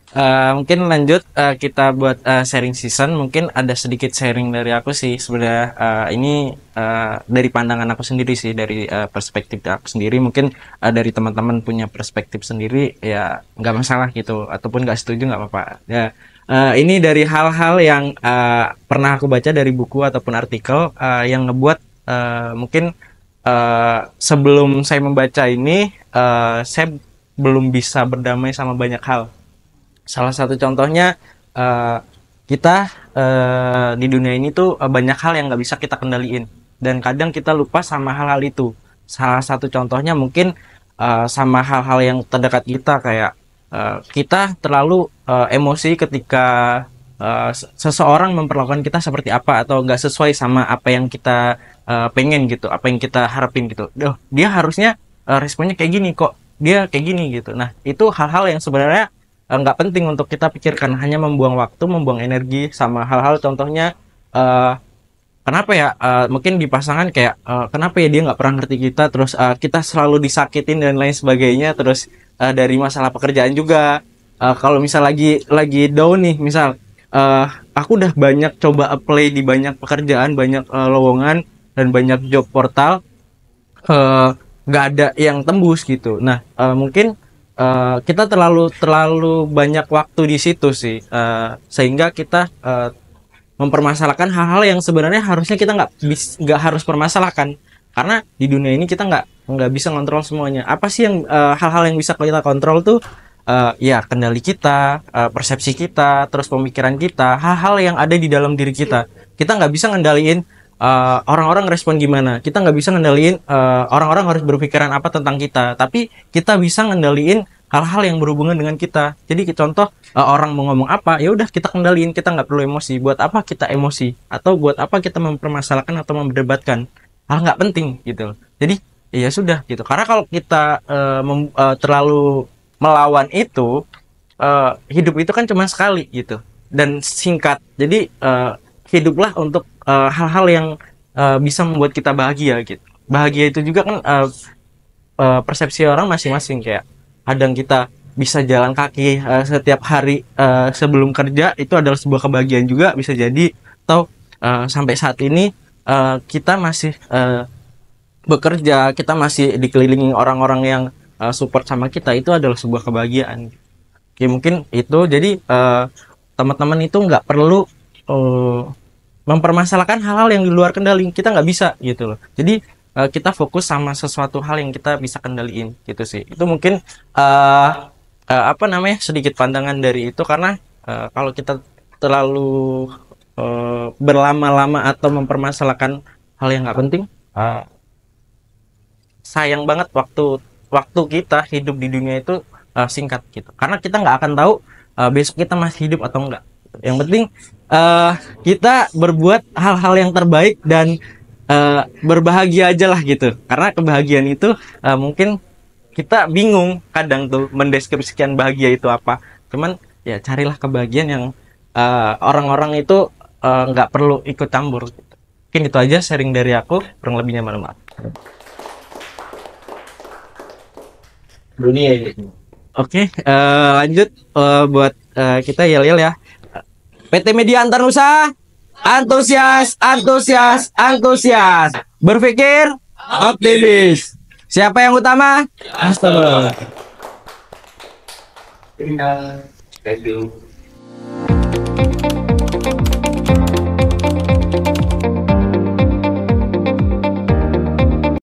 Mungkin lanjut kita buat sharing season. Mungkin ada sedikit sharing dari aku sih sebenarnya. Ini dari pandangan aku sendiri sih, dari perspektif aku sendiri. Mungkin dari teman-teman punya perspektif sendiri, ya nggak masalah gitu. Ataupun nggak setuju nggak apa-apa. Ya, ini dari hal-hal yang pernah aku baca dari buku ataupun artikel yang ngebuat mungkin sebelum saya membaca ini, saya belum bisa berdamai sama banyak hal. Salah satu contohnya eh, kita di dunia ini tuh banyak hal yang nggak bisa kita kendaliin dan kadang kita lupa sama hal-hal itu. Salah satu contohnya mungkin sama hal-hal yang terdekat kita kayak kita terlalu emosi ketika seseorang memperlakukan kita seperti apa atau nggak sesuai sama apa yang kita pengen gitu, apa yang kita harapin gitu. Duh, dia harusnya responnya kayak gini kok, dia kayak gini gitu. Nah, itu hal-hal yang sebenarnya nggak penting untuk kita pikirkan, hanya membuang waktu, membuang energi sama hal-hal contohnya eh, kenapa ya mungkin di pasangan kayak kenapa ya dia nggak pernah ngerti kita, terus kita selalu disakitin dan lain sebagainya, terus dari masalah pekerjaan juga. Kalau misal lagi down nih, misal eh, aku udah banyak coba apply di banyak pekerjaan, banyak lowongan dan banyak job portal, eh, nggak ada yang tembus gitu. Nah, mungkin kita terlalu terlalu banyak waktu di situ sih, sehingga kita mempermasalahkan hal-hal yang sebenarnya harusnya kita nggak harus permasalahkan, karena di dunia ini kita nggak bisa kontrol semuanya. Apa sih yang hal-hal yang bisa kita kontrol tuh? Ya kendali kita, persepsi kita, terus pemikiran kita, hal-hal yang ada di dalam diri kita. Kita nggak bisa ngendaliin orang-orang respon gimana. Kita nggak bisa ngendaliin orang-orang harus berpikiran apa tentang kita. Tapi kita bisa ngendaliin hal-hal yang berhubungan dengan kita. Jadi contoh orang mau ngomong apa, ya udah kita kendaliin, kita nggak perlu emosi. Buat apa kita emosi? Atau buat apa kita mempermasalahkan atau memperdebatkan hal nggak penting gitu. Jadi ya sudah gitu. Karena kalau kita terlalu melawan itu, hidup itu kan cuma sekali gitu dan singkat. Jadi hiduplah untuk hal-hal yang bisa membuat kita bahagia gitu. Bahagia itu juga kan persepsi orang masing-masing, kayak kadang kita bisa jalan kaki setiap hari sebelum kerja, itu adalah sebuah kebahagiaan juga bisa jadi. Atau sampai saat ini kita masih bekerja, kita masih dikelilingi orang-orang yang support sama kita, itu adalah sebuah kebahagiaan. Oke, mungkin itu. Jadi teman-teman itu nggak perlu eh, mempermasalahkan hal-hal yang di luar kendali kita, nggak bisa gitu loh. Jadi kita fokus sama sesuatu hal yang kita bisa kendaliin gitu sih. Itu mungkin uh, apa namanya, sedikit pandangan dari itu. Karena kalau kita terlalu berlama-lama atau mempermasalahkan hal yang nggak penting, uh, sayang banget waktu waktu kita hidup di dunia itu singkat gitu. Karena kita nggak akan tahu besok kita masih hidup atau enggak. Yang penting uh, kita berbuat hal-hal yang terbaik dan berbahagia aja lah gitu. Karena kebahagiaan itu mungkin kita bingung kadang tuh mendeskripsikan bahagia itu apa. Cuman ya carilah kebahagiaan yang orang-orang itu nggak perlu ikut campur gitu. Mungkin itu aja sharing dari aku, kurang lebihnya mohon maaf. Dunia ini. Oke, lanjut buat kita yel-yel ya. PT Media Antarnusa, antusias, antusias, antusias. Berpikir optimis. Siapa yang utama? Customer. Thank you.